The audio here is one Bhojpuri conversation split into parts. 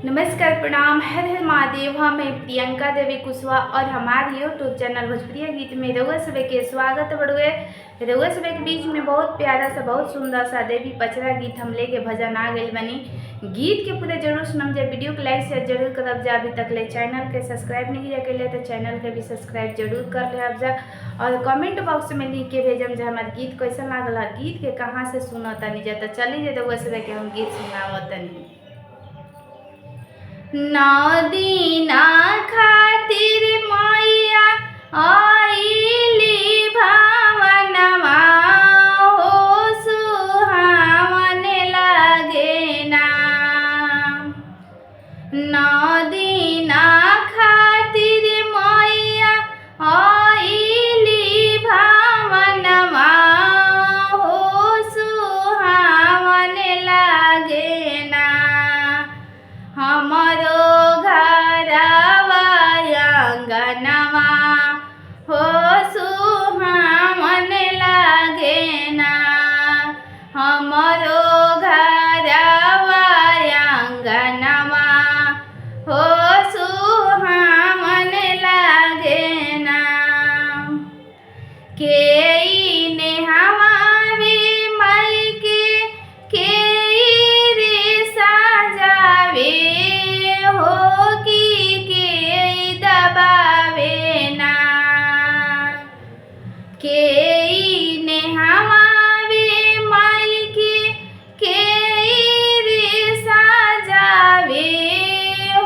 नमस्कार, प्रणाम, हर हर महादेव। हम मैं प्रियंका देवी कुशवाहा और हमारे यूट्यूब चैनल भोजपुरिया गीत में रउआ सभे के स्वागत बड़ुए। रउआ सभे के बीच में बहुत प्यारा सा बहुत सुंदर सा देवी पचरा गीत हम लेके भजन आ गई बनी। गीत के पूरे जरूर सुनम जाए। वीडियो को लाइक शेयर जरूर करब जा। अभी तक ले चैनल के सब्सक्राइब नहीं किया कर तो चैनल के भी सब्सक्राइब जरूर कर ले जा और कमेंट बॉक्स में लिख के भेजम जा हमारे गीत कैसा लागल, गीत के कहाँ से सुना तनी जा। तो चली जाए रउआ सभे के हम गीत सुनावतनी। नौ दीना खातिर मैया आइली भावनवा हो सुहावन लागे ना। नौ दीना खातिर मैया आइली भावनवा हो सुहावन लागे ना। हमरो घरवा आंगनवा हो सुहावन लागे ना। हमरो घरवा आंगनवा हो सुहावन लागे ना। के नेहवा रे माई के रे साजावे हो के दबावे ना। के नेहवा रे माई के रे साजावे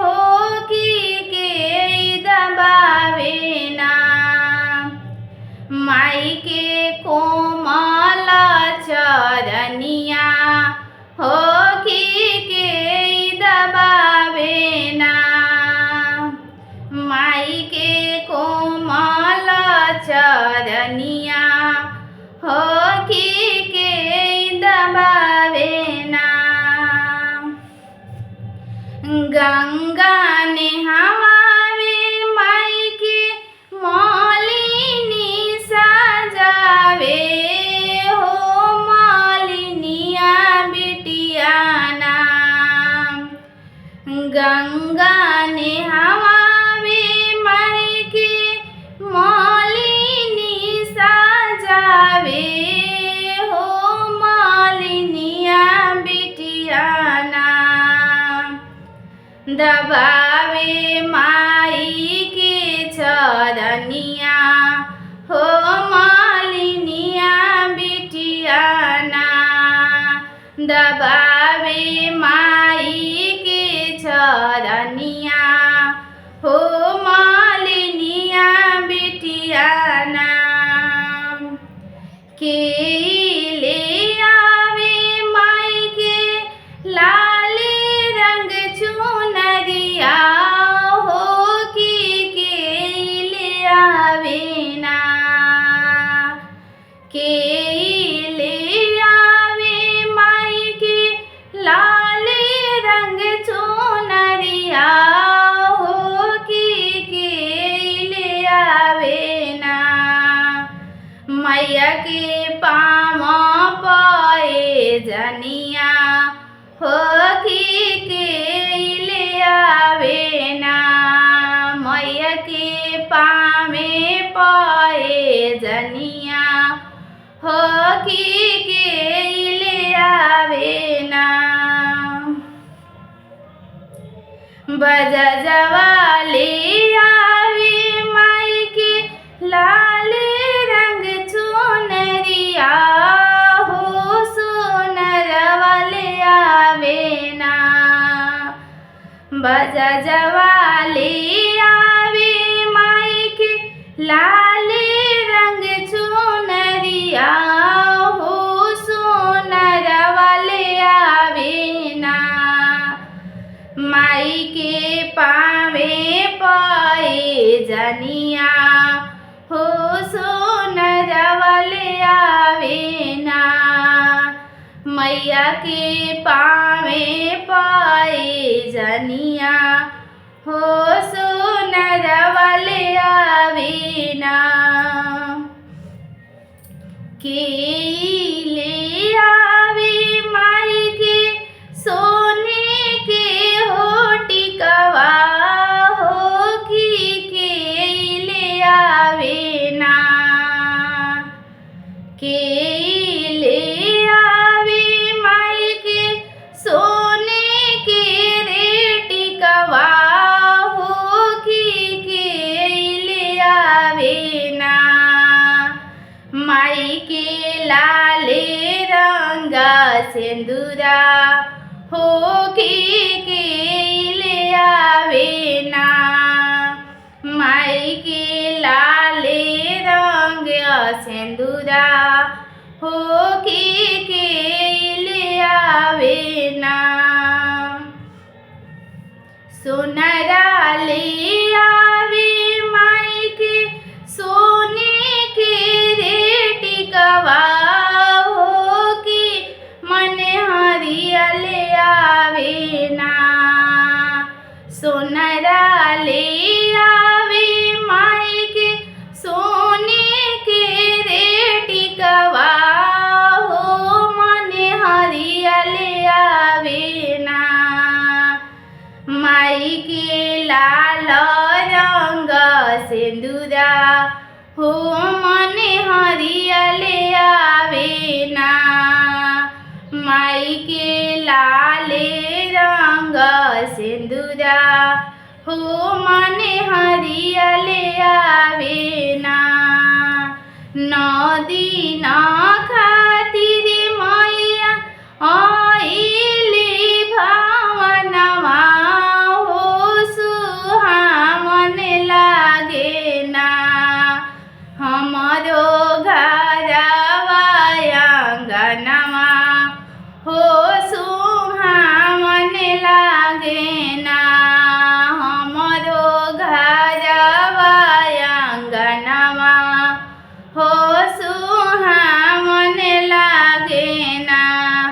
हो के दबावे ना। माई के कोमल चरनिया हो के दबावे ना। माई के कोमल चरनिया हो के दबावे ना। गंगा नेहवा रे माई के मालिनी सजावे हो मालिनिया बिटिया ना। गंगा नेहवा रे माई के मालिनी सजावे हो मालिनिया बिटिया ना। दबावे माई के चरनिया हो मालिनिया बिटिया ना। दबावे माई के चरनिया हो मालिनिया बिटिया ना। के ले आवे माई के लाले रंग चुनरिया हो के ले आवे ना। के ले आवे माई के लाले रंग चुनरिया हो के ले आवे ना। मैया के पाँव पाए जनिया हो के ले आवे ना। मैया के पाँवे पाए जनिया हो के ले आवे ना। बजा जवाले आवे माई के लाले रंग चुनरिया हो सोनर वाले आवे ना। बजा जवाले आवे माई के लाले रंग चुनरिया हो सोनर वाले आवे ना। माई के पावे पाए जनिया हो सोनर वाले आवे ना। मैया के पावे पाए जनिया हो सोनर वाले आवे ना। के ले आवे माई के सोने के होटी के ले आवे माई के सोने के रेटिकवा हो के ले आवे ना माई के लाले रंगा सिंदूरा हो के ले आवे ना माई के लाले रंग सिंदूरा हो के ले आवे ना सोनरा ले आवे माई के सोने के रेटिकवा हो के मन हरिया ले आवे ना सोनरा ले आवे माई के सोने के रेटिकवा हो मन हरिया ले आवे ना माई के लाल रंग सिंदूरा हो मन हरिया ले आवे ना माई के लाले रंग सिंदूरा हो मन हरिया ले आवे ना नदी ना खातिर मैया आइली भावनवा हो सुहावन लागे ना हमरो घरवा आंगनवा हो सुहावन लागे ना